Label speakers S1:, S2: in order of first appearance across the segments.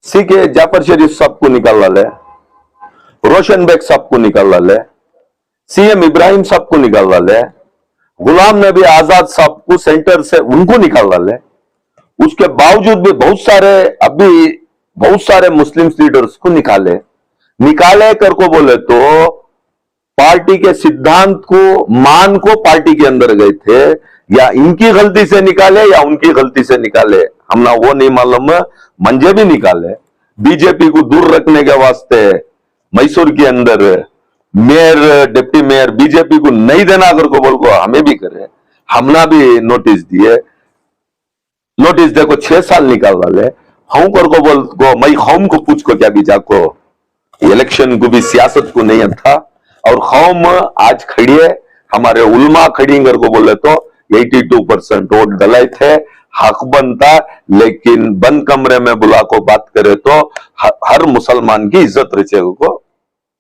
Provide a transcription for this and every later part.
S1: सी के जाफर शरीफ साहब को निकाल डाले, रोशन बेग साहब को निकाल डाले, सीएम इब्राहिम साहब को निकाल डाले, गुलाम नबी आजाद साहब को सेंटर से उनको निकाल डाले। उसके बावजूद भी बहुत सारे मुस्लिम लीडर्स को निकाले कर को बोले तो पार्टी के सिद्धांत को मान को पार्टी के अंदर गए थे, या इनकी गलती से निकाले या उनकी गलती से निकाले, हमना वो नहीं मालूम। मंजे भी निकाले बीजेपी को दूर रखने के वास्ते, मैसूर के अंदर मेयर डिप्टी मेयर बीजेपी को नहीं देना कर को बोल को हमें भी करे, हमना भी नोटिस दिए। नोटिस देखो 6 साल निकाल डाले। हम कर को बोल को मैं हम को पूछ को क्या बीजा को इलेक्शन को भी सियासत को नहीं था, और हम आज खड़ी है, हमारे उलमा खड़ी कर को बोले तो 82% वोट डलाए थे, हक बनता। लेकिन बंद कमरे में बुला को बात करे तो हर मुसलमान की इज्जत रचे को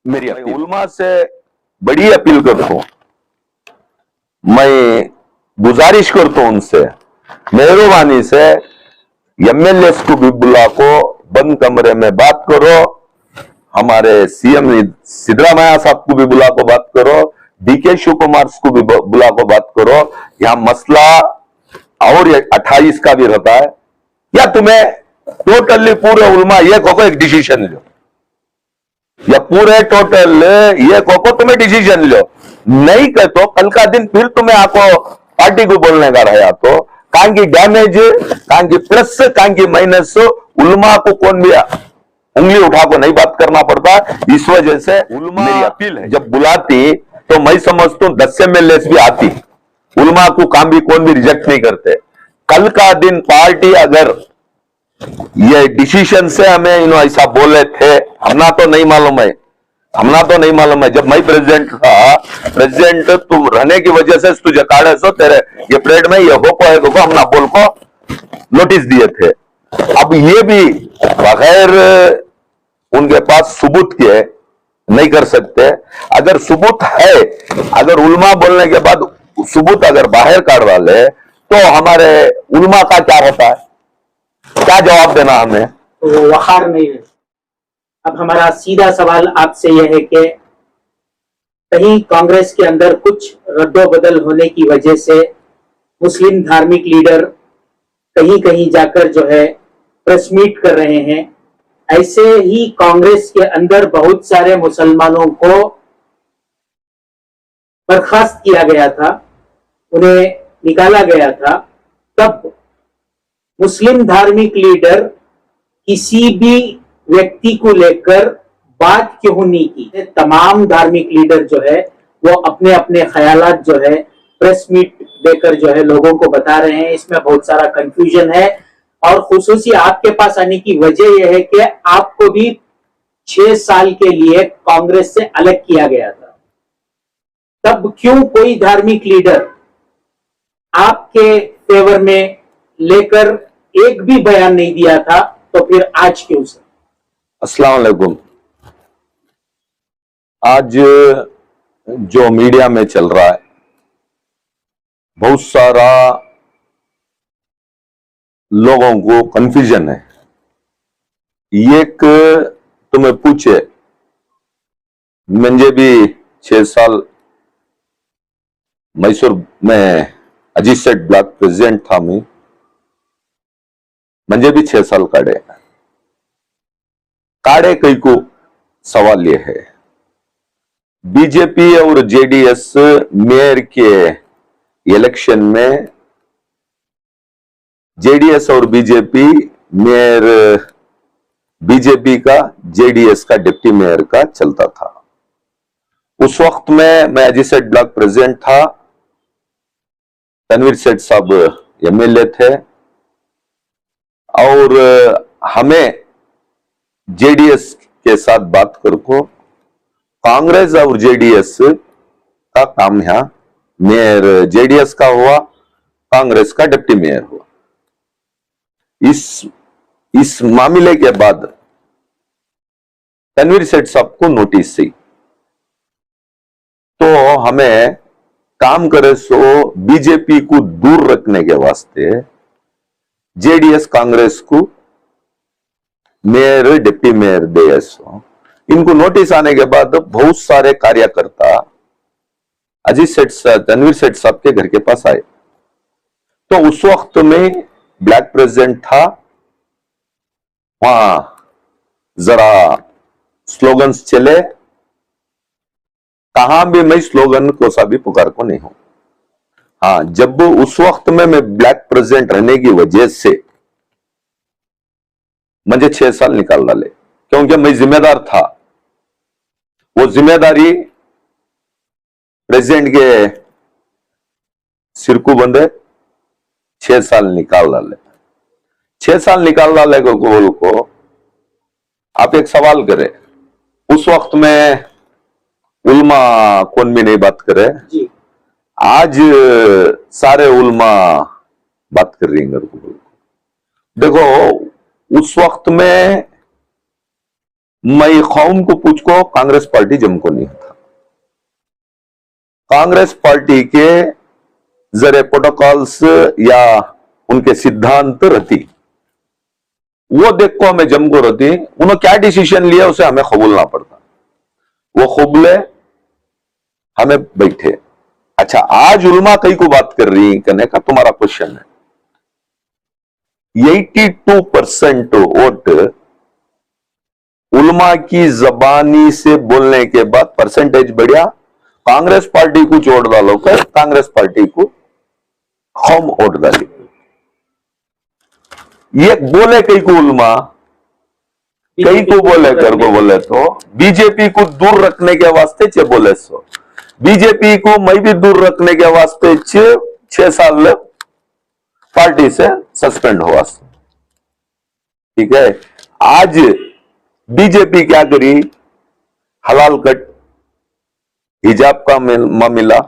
S1: मेरी उलमा से बड़ी अपील करता हूं, मैं गुजारिश करता हूं उनसे, मेहरबानी से एमएलए को भी बुला को बंद कमरे में बात करो, हमारे सीएम सिद्धरामैया साहब को भी बुला को बात करो, डीके शिव कुमार को भी बुला को बात करो। यहां मसला और 28 का भी रहता है, या तुम्हें टोटली पूरे उलमा ये को एक डिसीजन लो, या पूरे टोटल ये को तुम्हें डिसीजन लो, नहीं कर तो कल का दिन फिर तुम्हें आपको पार्टी को बोलने का रहा, तो कहां की डैमेज, कहां की प्लस, कहां की माइनस, उलमा को कौन भी उंगली उठा को नहीं बात करना पड़ता। इस वजह से उलमा मेरी अपील है, जब बुलाती तो मैं समझता हूं 10 एमएलए भी आती, उलमा को काम भी कौन भी रिजेक्ट नहीं करते। कल का दिन पार्टी अगर ये डिसीजन से हमें ऐसा बोले थे, हमना तो नहीं मालूम है, जब मैं प्रेसिडेंट था, प्रेसिडेंट तुम रहने की वजह से तुझे काढ़े सो तेरे ये परेड में ये हो को हमना बोल को नोटिस दिए थे। अब ये भी बगैर उनके पास सबूत के नहीं कर सकते। अगर सबूत है, अगर उलमा बोलने के बाद सबूत अगर बाहर काट डाले तो हमारे उलमा का क्या होता है, क्या जवाब देना हमें?
S2: तो वखार नहीं है। अब हमारा सीधा सवाल आपसे यह है कि कहीं कांग्रेस के अंदर कुछ रद्दोबदल होने की वजह से मुस्लिम धार्मिक लीडर कहीं कहीं जाकर जो है प्रेस मीट कर रहे हैं, ऐसे ही कांग्रेस के अंदर बहुत सारे मुसलमानों को बर्खास्त किया गया था, उन्हें निकाला गया था। तब मुस्लिम धार्मिक लीडर किसी भी व्यक्ति को लेकर बात क्यों नहीं की? तमाम धार्मिक लीडर जो है वो अपने अपने ख्यालात जो है प्रेस मीट देकर जो है लोगों को बता रहे हैं। इसमें बहुत सारा कंफ्यूजन है, और खुसूसी आपके पास आने की वजह यह है कि आपको भी 6 साल के लिए कांग्रेस से अलग किया गया था। तब क्यों कोई धार्मिक लीडर आपके फेवर में लेकर एक भी बयान नहीं दिया था? तो फिर आज क्यों सर?
S1: अस्सलाम वालेकुम। आज जो मीडिया में चल रहा है, बहुत सारा लोगों को कंफ्यूजन है। एक तुम्हें पूछे, मुझे भी 6 साल मैसूर में अजीत सेठ ब्लॉक प्रेसिडेंट था, मुझे भी 6 साल काढ़े कई को सवाल यह है, बीजेपी और जेडीएस मेयर के इलेक्शन में जेडीएस और बीजेपी मेयर, बीजेपी का जेडीएस का डिप्टी मेयर का चलता था। उस वक्त में मैं अजीत सेठ ब्लॉक प्रेसिडेंट था, तनवीर सेठ साहब एमएलए थे, और हमें जेडीएस के साथ बात करको कांग्रेस और जेडीएस का काम यहां मेयर जेडीएस का हुआ, कांग्रेस का डिप्टी मेयर हुआ। इस मामले के बाद तनवीर सेठ साहब को नोटिस दी, तो हमें काम करे सो बीजेपी को दूर रखने के वास्ते जेडीएस कांग्रेस को मेयर, डिप्टी मेयर, DSO, इनको नोटिस आने के बाद बहुत सारे कार्यकर्ता अजीत सेठ साहब, तनवीर सेठ साहब के घर के पास आए। तो उस वक्त में ब्लैक प्रेसिडेंट था, वहां जरा स्लोगन्स चले, कहां भी मैं स्लोगन को सा भी पुकार को नहीं हूं। हाँ, जब उस वक्त में मैं ब्लैक प्रेसिडेंट रहने की वजह से मुझे 6 साल निकाल डाले, क्योंकि मैं जिम्मेदार था। वो जिम्मेदारी प्रेसिडेंट के सिर को बंधे, 6 साल निकाल डाले। 6 साल निकाल डाले को आप एक सवाल करें, उस वक्त में उल्मा कौन भी नहीं बात करे
S2: जी।
S1: आज सारे उल्मा बात कर रही है। देखो उस वक्त में मैं कौम को पूछ को कांग्रेस पार्टी जमको नहीं था। कांग्रेस पार्टी के जरे प्रोटोकॉल्स या उनके सिद्धांत रहती, वो देखो हमें जमको रहती, उन्होंने क्या डिसीजन लिया उसे हमें कबूलना पड़ता। वो कबूले, हमें बैठे। अच्छा, आज उल्मा कई को बात कर रही करने का तुम्हारा क्वेश्चन है। 82% वोट उल्मा की जबानी से बोलने के बाद परसेंटेज बढ़िया, कांग्रेस पार्टी को छोड़ डालो कर कांग्रेस पार्टी को कौम वोट डाली। ये बोले कई को उल्मा, कई को बोले कर को बोले तो बीजेपी को दूर रखने के वास्ते चे बोले सो, बीजेपी को मैं भी दूर रखने के वास्ते 6 साल पार्टी से सस्पेंड हुआ। ठीक है, आज बीजेपी क्या करी, हलाल कट, हिजाब का मामला,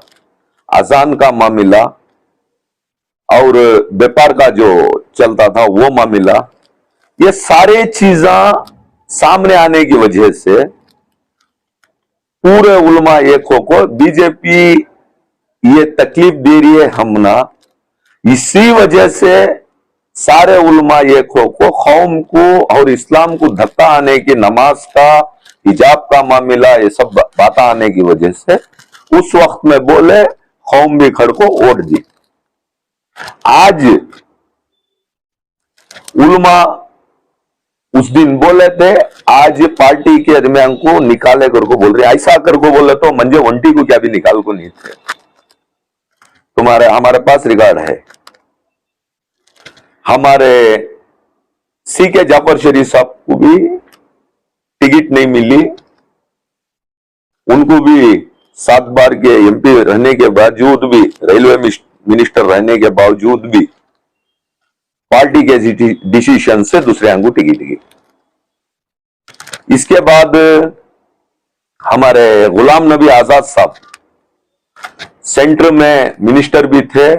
S1: अजान का मामला और व्यापार का जो चलता था वो मामला, ये सारे चीजें सामने आने की वजह से पूरे उलमा एक को बीजेपी ये तकलीफ दे रही है हमना, इसी वजह से सारे उलमा एक को कौम को और इस्लाम को धक्का आने की, नमाज का, हिजाब का मामला, ये सब बातें आने की वजह से उस वक्त में बोले कौम भी खड़ को वोट दी। आज उलमा उस दिन बोले थे, आज पार्टी के दरमियान को निकाले कर को बोल रहे, ऐसा कर को बोले तो मंजे वंटी को क्या भी निकाल को नहीं थे। तुम्हारे हमारे पास रिकॉर्ड है, हमारे सीके जाफर शरीफ साहब को भी टिकट नहीं मिली, उनको भी 7 बार के MP रहने के बावजूद भी, रेलवे मिनिस्टर रहने के बावजूद भी पार्टी के डिसीजन से दूसरे अंगू टिकट गई। इसके बाद हमारे गुलाम नबी आजाद साहब सेंटर में मिनिस्टर भी थे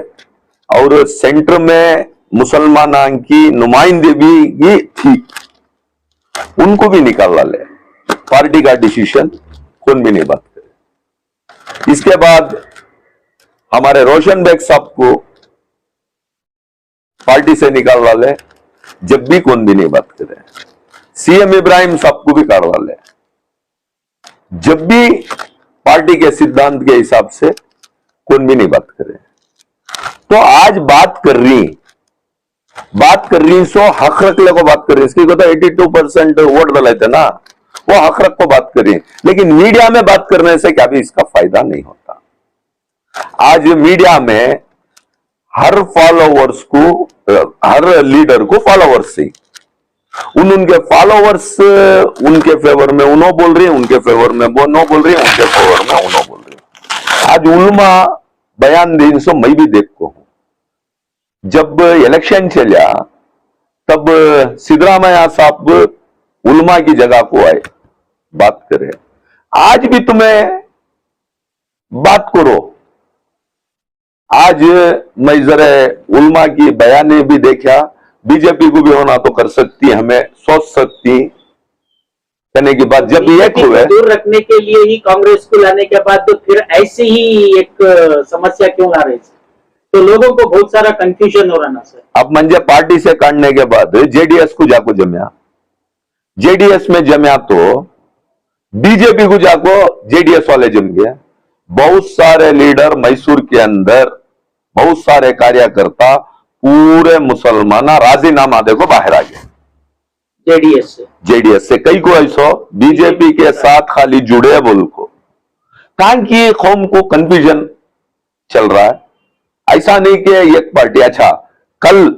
S1: और सेंटर में मुसलमानों की नुमाइंदगी थी, उनको भी निकाल डाले। पार्टी का डिसीजन कौन भी नहीं बात करे। इसके बाद हमारे रोशन बेग साहब को पार्टी से निकाल डाले, जब भी कौन भी नहीं बात करे। CM इब्राहिम साहब को भी काट डाले, जब भी पार्टी के सिद्धांत के हिसाब से कौन भी नहीं बात करे। तो आज बात कर रही सो हक रखले को बात कर रही, इसकी तो 82% वोट डाले थे ना, वो हक रख को बात कर रही, लेकिन मीडिया में बात करने से क्या भी इसका फायदा नहीं होता। आज मीडिया में हर फॉलोवर्स को, हर लीडर को फॉलोवर्स से उनके फॉलोवर्स उनके फेवर में उन्हों बोल रही है, उनके फेवर में वो नो बोल रही है, उनके फेवर में उन्हों बोल रही है। आज उल्मा बयान दिन सो मैं भी देखो हूं, जब इलेक्शन चला तब सिद्धरामैया साहब उल्मा की जगह को आए बात करे। आज भी तुम्हें बात करो, आज मैं जरा उल्मा की बयाने भी देखा, बीजेपी को भी होना तो कर सकती, हमें सोच सकती करने की बात जब एक हुए
S2: दूर रखने के लिए ही कांग्रेस को लाने के बाद तो फिर ऐसे ही एक समस्या क्यों ला रही, तो लोगों को बहुत सारा कंफ्यूजन हो रहा ना सर।
S1: अब मंजे पार्टी से काटने के बाद JDS को जाको जमया, जेडीएस में जमया तो बीजेपी को जाको जेडीएस वाले जम गए। बहुत सारे लीडर मैसूर के अंदर, बहुत सारे कार्यकर्ता पूरे मुसलमान राजीनामा देखो बाहर आ गए जेडीएस से। कई को ऐसो बीजेपी के साथ खाली जुड़े बोल को, कारण कि कौम को कंफ्यूजन चल रहा है। ऐसा नहीं कि एक पार्टी, अच्छा कल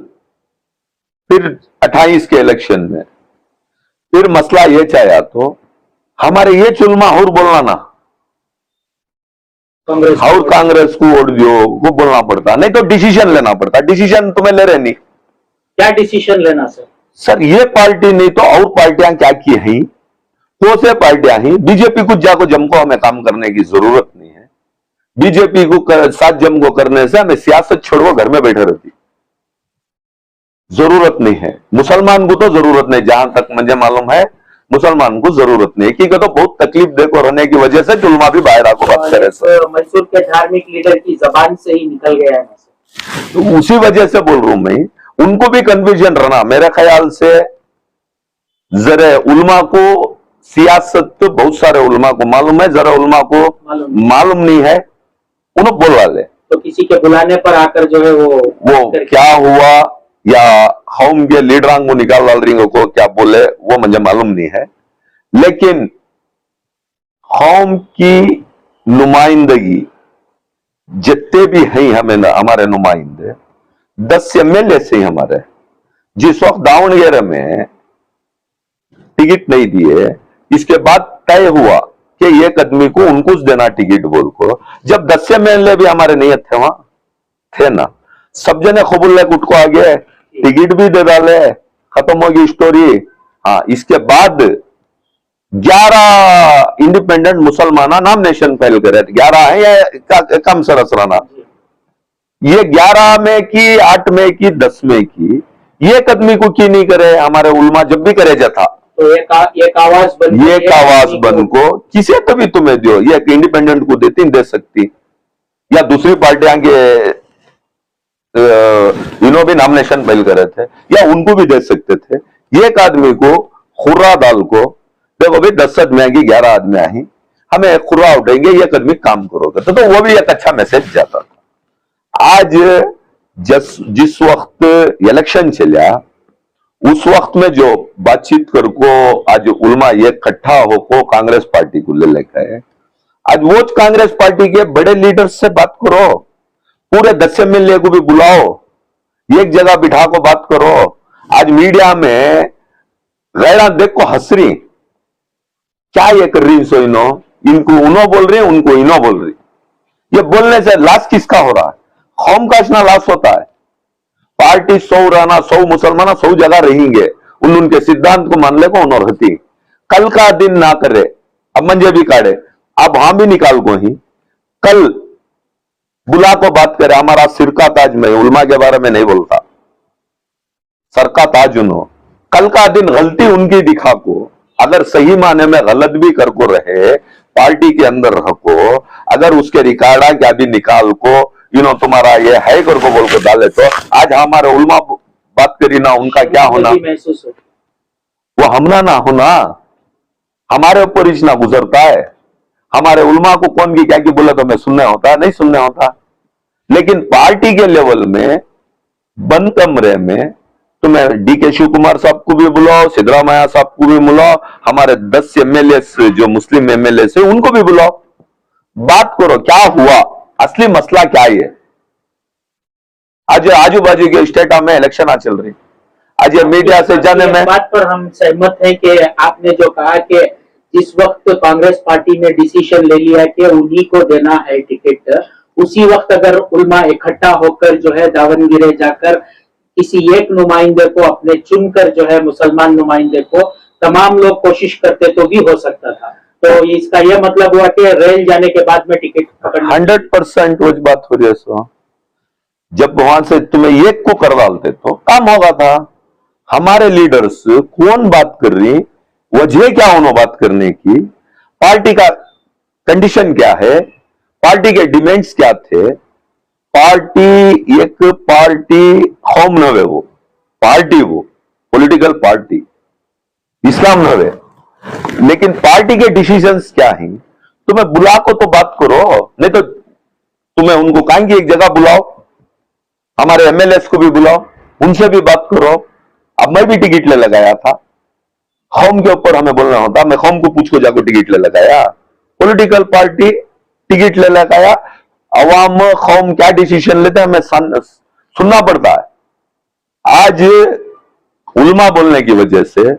S1: फिर 28 के इलेक्शन में फिर मसला ये चाहा तो हमारे ये चुलमा और बोलना ना, और कांग्रेस को वोट दो वो बोलना पड़ता, नहीं तो डिसीजन लेना पड़ता। डिसीजन तुम्हें ले रहे नहीं।
S2: क्या डिसीजन लेना सर?
S1: सर ये पार्टी नहीं तो और पार्टियां क्या की हैं, कौन से पार्टियां हैं। बीजेपी को जाको जमको हमें काम करने की जरूरत नहीं है। बीजेपी को साथ जमको करने से हमें सियासत छोड़ो घर में बैठे रहती जरूरत नहीं है। मुसलमान को तो जरूरत नहीं, जहां तक मुझे मालूम है मुसलमान को जरूरत नहीं, क्योंकि तो बहुत तकलीफ देखो रहने की वजह से चुलमा भी बाहर आको बात करे।
S2: मैसूर के धार्मिक लीडर की जबान से ही निकल गया है,
S1: तो उसी वजह से बोल रहा हूं मैं, उनको भी कंफ्यूजन रहना मेरे ख्याल से। जरा उलमा को सियासत तो बहुत सारे उलमा को मालूम है, जरा उलमा को मालूम नहीं है, उन्हें बोलवा ले।
S2: तो किसी के बुलाने पर आकर जो है वो
S1: क्या हुआ या हम के लीडरां को निकाल डाल रही को क्या बोले वो मुझे मालूम नहीं है, लेकिन हम की नुमाइंदगी जितने भी हैं हमें हमारे नुमाइंदे 10 एमएलए से हमारे, जिस वक्त दावणगेरे में टिकट नहीं दिए, इसके बाद तय हुआ कि एक आदमी को उनको देना टिकट बोल को, जब 10 एमएलए भी हमारे नहीं थे वहां थे ना, सब जने खबुल्ले कुट को आगे टिकट भी दे डाले, खत्म होगी स्टोरी। हाँ, इसके बाद 11 इंडिपेंडेंट मुसलमान नॉमिनेशन फाइल करे, 11 है या कम सरसराना, ये 11 में की 8 में की 10 में की, ये आदमी को की नहीं करे। हमारे उलमा जब भी करे जाता
S2: तो एक आवाज
S1: बन को किसे तभी तुम्हें दो, ये इंडिपेंडेंट को देती दे सकती, या दूसरी पार्टियां के इन्हों भी नॉमिनेशन फाइल करे थे, या उनको भी दे सकते थे। एक आदमी को खुर्रा दाल को देखो भाई 10 आदमी की 11 आदमी आई, हमें खुर्रा उठाएंगे, ये आदमी काम करोगे तो वो भी एक अच्छा मैसेज जाता था। आज जिस वक्त इलेक्शन चला उस वक्त में जो बातचीत कर को आज उलमा ये इकट्ठा होको कांग्रेस पार्टी को ले लेकर, आज वो कांग्रेस पार्टी के बड़े लीडर से बात करो, पूरे 10 एमएलए को भी बुलाओ, एक जगह बिठा को बात करो। आज मीडिया में गैरा देख को हंस रही, क्या ये कर रही सो इनको उनो बोल रही, उनको इनो बोल रही। ये बोलने से लाश किसका हो रहा है? कौम का इतना लाश होता है। पार्टी 100 रहना, 100 मुसलमान 100 जगह रहेंगे, उनके सिद्धांत को मान ले को उन्होंने रहती, कल का दिन ना करे, अब मंजे भी काटे, अब वहां भी निकाल को ही कल बुला को बात करे। हमारा सिर का ताज में उलमा के बारे में नहीं बोलता, सर का ताज उन्हों, कल का दिन गलती उनकी दिखा को, अगर सही माने में गलत भी कर को रहे पार्टी के अंदर रह को, अगर उसके रिकॉर्डा क्या भी निकाल को तुम्हारा ये है कर को बोल को डाले, तो आज हमारे उलमा बात करी ना, उनका क्या होना, वो हमना ना होना, हमारे ऊपर इतना गुजरता है। हमारे उलमा को कौन की क्या की बोला तो मैं सुनने होता नहीं, सुनने होता। लेकिन पार्टी के लेवल में बंद कमरे में तुम्हें डीके शिव कुमार साहब को भी बुलाओ, सिद्धरामैया साहब को भी बुलाओ, हमारे 10 एमएलए जो मुस्लिम एमएलए से उनको भी बुलाओ, बात करो क्या हुआ, असली मसला क्या है। आज आजू बाजू के स्टेट में इलेक्शन आ चल रही, आज ये मीडिया से जाने में
S2: बात पर हम सहमत हैं कि आपने जो कहा कि जिस वक्त कांग्रेस पार्टी ने डिसीजन ले लिया कि उन्हीं को देना है टिकट, उसी वक्त अगर उलमा इकट्ठा होकर जो है दावणगेरे जाकर किसी एक नुमाइंदे को अपने चुनकर जो है मुसलमान नुमाइंदे को तमाम लोग कोशिश करते तो भी हो सकता था। तो इसका यह मतलब हुआ कि रेल जाने के बाद में टिकट पकड़ना
S1: 100% वो बात हो रही है। सो जब वहां से तुम्हें एक को कर डालते तो काम होगा था। हमारे लीडर्स कौन बात कर रही, वजह क्या उन्होंने बात करने की, पार्टी का कंडीशन क्या है, पार्टी के डिमांड्स क्या थे। पार्टी एक पार्टी होम नवे, वो पार्टी वो पॉलिटिकल पार्टी इस्लाम नवे, लेकिन पार्टी के डिसीजंस क्या हैं? तुम्हें बुला को तो बात करो, नहीं तो तुम्हें उनको कहेंगे एक जगह बुलाओ, हमारे एमएलएस को भी बुलाओ, उनसे भी बात करो। अब मैं भी टिकट ले लगाया था, कौम के ऊपर हमें बोलना होता, मैं कौम को पूछ को जाकर टिकट ले लगाया, पॉलिटिकल पार्टी टिकट ले लगाया, अवाम कौम क्या डिसीजन लेते हैं हमें सुनना पड़ता है। आज उलमा बोलने की वजह से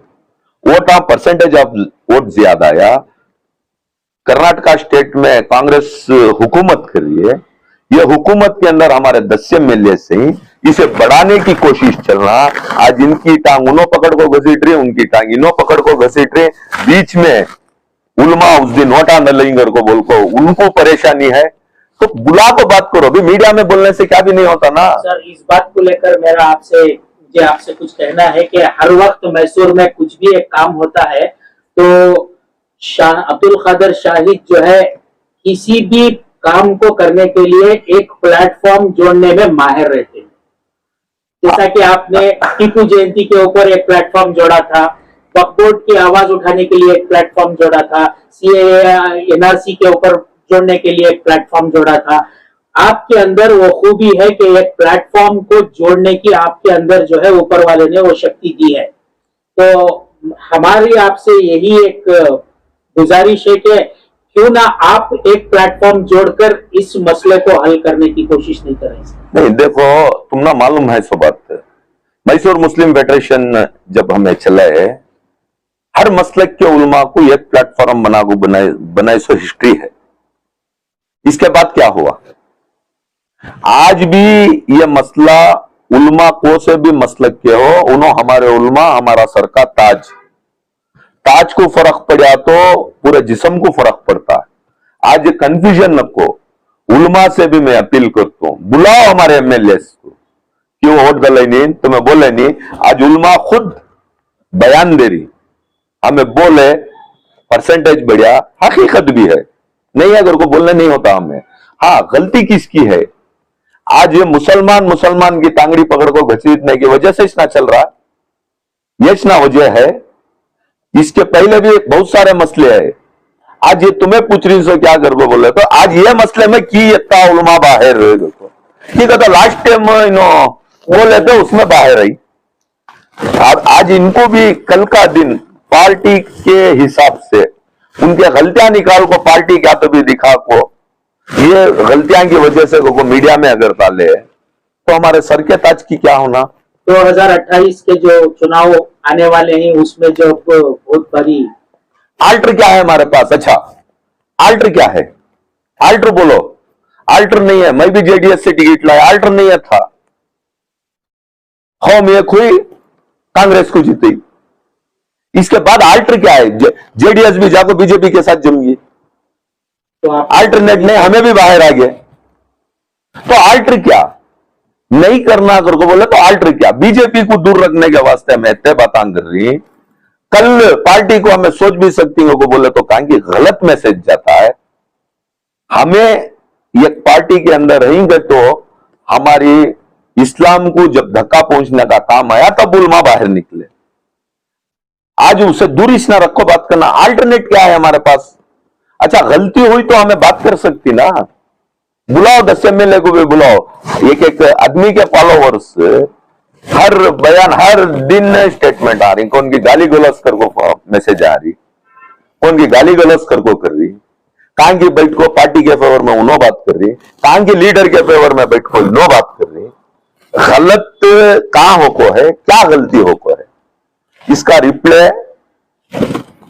S1: वोट परसेंटेज ऑफ वोट ज्यादा आया, कर्नाटका स्टेट में कांग्रेस हुकूमत कर रही है, ये हुकूमत के अंदर हमारे 10 एमएलए से इसे बढ़ाने की कोशिश चल रहा। आज इनकी टांग उन्हों पकड़ को घसीट रही, उनकी टांग इन्हों पकड़ को घसीट रही, बीच में उलमा उस दिन नोटा न लेंगे को बोल को उनको परेशानी है। तो बुला को बात करो, भी मीडिया में बोलने से क्या भी नहीं होता ना।
S2: सर, इस बात को लेकर मेरा आपसे कुछ कहना है कि हर वक्त मैसूर में कुछ भी एक काम होता है तो शाह अब्दुल कादिर शाहिद जो है किसी भी काम को करने के लिए एक प्लेटफॉर्म जोड़ने में माहिर रहते हैं। जैसा कि आपने टीपू जयंती के ऊपर एक प्लेटफॉर्म जोड़ा था, वक्फ बोर्ड की आवाज उठाने के लिए एक प्लेटफॉर्म जोड़ा था, सीएए एनआरसी के ऊपर जोड़ने के लिए एक प्लेटफॉर्म जोड़ा था। आपके अंदर वो खूबी है कि एक प्लेटफॉर्म को जोड़ने की आपके अंदर जो है ऊपर वाले ने वो शक्ति दी है। तो हमारी आपसे यही एक गुजारिश है कि क्यों ना आप एक प्लेटफॉर्म जोड़कर इस मसले को हल करने की कोशिश नहीं करें।
S1: नहीं देखो, तुम ना मालूम है सो बात, मैसूर मुस्लिम फेडरेशन जब हमें चले, हर मसलक के उलमा को एक प्लेटफॉर्म बनाए सो हिस्ट्री है। इसके बाद क्या हुआ? आज भी ये मसला उलमा को से भी मसलक के हो, उन्हों हमारे उलमा हमारा सर का ताज को फर्क पड़ा तो पूरे जिस्म को फर्क पड़ता है। आज कंफ्यूजन नको, उलमा से भी मैं अपील करता हूं, बुलाओ हमारे एमएलए को, क्यों वोट दले नहीं, तुम्हें बोले नहीं। आज उलमा खुद बयान दे रही, हमें बोले परसेंटेज बढ़िया, हकीकत भी है, नहीं अगर को बोलने नहीं होता हमें। हाँ, गलती किसकी है? आज ये मुसलमान की टांगड़ी पकड़ को घसीटने की वजह से इतना चल रहा, ये इतना वजह है। इसके पहले भी बहुत सारे मसले है। आज ये तुम्हें पूछ रही सो क्या कर को बोले, तो आज ये मसले में की इतना उलमा बाहर ठीक है, तो लास्ट टाइम इनो बोले तो उसमें बाहर आई। आज इनको भी कल का दिन पार्टी के हिसाब से उनके गलतियां निकाल को, पार्टी क्या तो भी दिखा को, ये गलतियां की वजह से को मीडिया में अगर डाले तो हमारे सर के ताज की क्या होना।
S2: 2028 के जो चुनाव आने वाले हैं उसमें जो बहुत बड़ी
S1: आल्टर क्या है हमारे पास? अच्छा, आल्टर क्या है? आल्टर बोलो। आल्टर नहीं है, मैं भी जेडीएस से टिकट लाया, आल्टर नहीं है था। होम एक हुई, कांग्रेस को जीती। इसके बाद आल्टर क्या है? जेडीएस भी जाकर बीजेपी के साथ जम गई,
S2: तो
S1: अल्टरनेट ने हमें भी बाहर आ गए। तो आल्टर क्या नहीं करना करके बोले तो आल्टर क्या? बीजेपी को दूर रखने के वास्ते मैं इतने बात कर रही, कल पार्टी को हमें सोच भी सकती हूँ को बोले तो कहें कि गलत मैसेज जाता है। हमें एक पार्टी के अंदर रहेंगे तो हमारी इस्लाम को जब धक्का पहुंचने का काम आया तब उलमा बाहर निकले। आज उसे दूर इतना रखो बात करना। अल्टरनेट क्या है हमारे पास? अच्छा, गलती हुई तो हमें बात कर सकती ना, बुलाओ 10 एमएलए को भी बुलाओ। एक आदमी के फॉलोवर्स हर बयान हर दिन स्टेटमेंट आ रही, कौन की गाली गलौज कर को मैसेज आ रही, कौन की गाली गलौज कर को कर रही, कहां की बैठ को पार्टी के फेवर में उन्हों बात कर रही, कहां की लीडर के फेवर में बैठ को इन्हों बात कर रही। गलत कहां हो को है, क्या गलती हो को है, इसका रिप्ले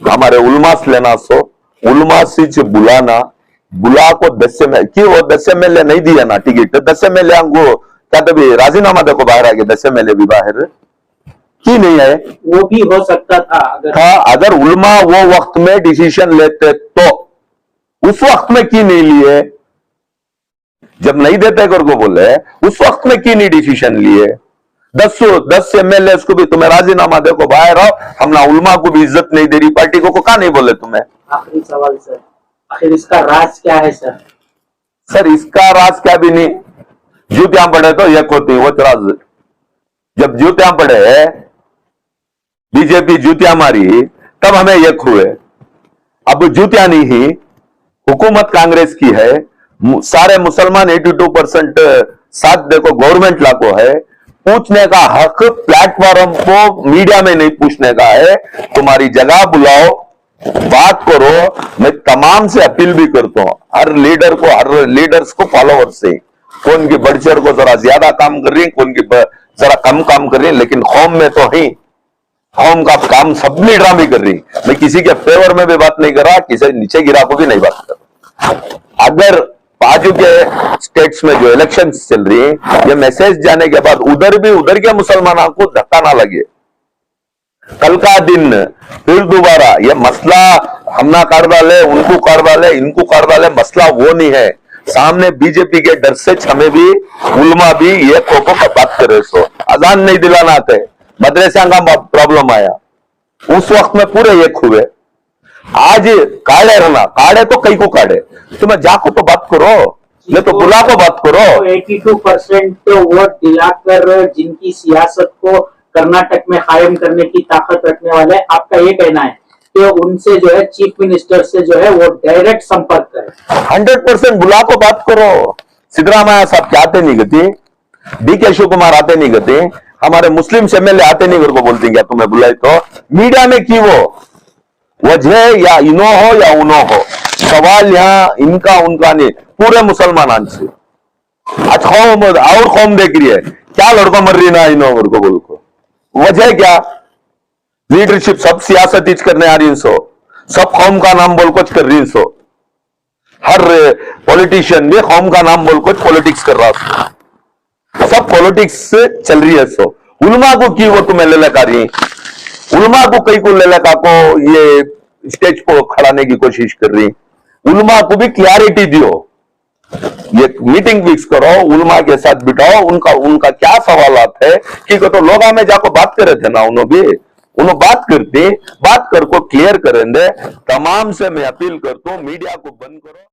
S1: हमारे उलमा से लेना। सो उलमा से बुलाना, बुला को 10 एमएलए की वो 10 एमएलए नहीं दिया ना टिकट, 10 एमएलए को क्या तभी राजीनामा देखो बाहर आ गए, 10 एमएलए भी बाहर की नहीं है।
S2: वो भी हो सकता था
S1: अगर उलमा वो वक्त में डिसीजन लेते तो, उस वक्त में की नहीं लिए, जब नहीं देते कर को बोले उस वक्त में की नहीं डिसीजन लिए। 10 एमएलए को भी तुम्हें राजीनामा देखो बाहर आओ, हम ना उलमा को भी इज्जत नहीं दे रही पार्टी को कहा नहीं बोले तुम्हें।
S2: आखिरी सवाल सर, आखिर इसका राज क्या है सर?
S1: सर इसका राज क्या भी नहीं, जूतियां पड़े तो एक होती वो राज। जब जूतियां पड़े बीजेपी जूतियां मारी, तब हमें यक हुए। अब जूतियां नहीं ही, हुकूमत कांग्रेस की है, सारे मुसलमान 82% साथ देखो गवर्नमेंट लागू है। पूछने का हक प्लेटफॉर्म को मीडिया में नहीं पूछने का है। तुम्हारी जगह बुलाओ, बात करो। मैं तमाम से अपील भी करता हूं, हर लीडर को, हर लीडर्स को, फॉलोअर से, कौन की बढ़ चढ़ को जरा ज्यादा काम कर रही है, कौन की जरा कम काम कर रही है, लेकिन कौम में तो ही कौम का काम सब लीडर भी कर रही। मैं किसी के फेवर में भी बात नहीं कर रहा, किसी नीचे गिरा को भी नहीं बात कर रहा। अगर बाजू के स्टेट्स में जो इलेक्शन चल रही है, ये मैसेज जाने के बाद उधर के मुसलमानों को धक्का ना लगे। कल का दिन फिर दोबारा ये मसला हम ना कर डाले, उनको कर डाले, इनको कर डाले, मसला वो नहीं है। सामने बीजेपी के डर से हमें भी, उलमा भी ये को बात करे। सो अजान नहीं दिलाना थे, मदरसा का प्रॉब्लम आया, उस वक्त में पूरे एक हुए। आज काड़े रहना, काड़े तो कई को काड़े, तुम्हें जाको तो बात करो, नहीं तो बुला को बात करो।
S2: 82% तो वोट दिलाकर जिनकी सियासत को कर्नाटक में कायम करने की ताकत रखने वाले, आपका ये कहना है कि उनसे जो है चीफ मिनिस्टर से जो है वो डायरेक्ट संपर्क करें।
S1: 100% बुला को बात करो। सिद्धरामैया साहब क्या आते नहीं गति, डीके शिव कुमार आते नहीं गति, हमारे मुस्लिम एमएलए आते नहीं, को बोलते क्या तुम्हें बुलाई तो मीडिया में की वो वजह या इनो हो या उनो हो, सवाल यहाँ इनका उनका नहीं, पूरे मुसलमान से। आज कौम और कौम देख रही है, क्या लड़को मर रही ना इनो को बोल को, वजह क्या? लीडरशिप सब सियासत करने आ रही सो, सब कौम का नाम बोल कुछ कर रही सो, हर पॉलिटिशियन भी कौम का नाम बोल कुछ पॉलिटिक्स कर रहा सो, सब पॉलिटिक्स चल रही है। सो उलमा को की वो तुम्हें ले लगा रही, उलमा को कई को ले लगा को ये स्टेज को खड़ाने की कोशिश कर रही। उलमा को भी क्लैरिटी दियो, ये मीटिंग फिक्स करो, उलमा के साथ बिठाओ, उनका क्या सवालात है कि तो लोग में जाको बात करे थे ना, उन्होंने बात करते, बात कर को क्लियर करेंगे। तमाम से मैं अपील करता हूं मीडिया को बंद करो।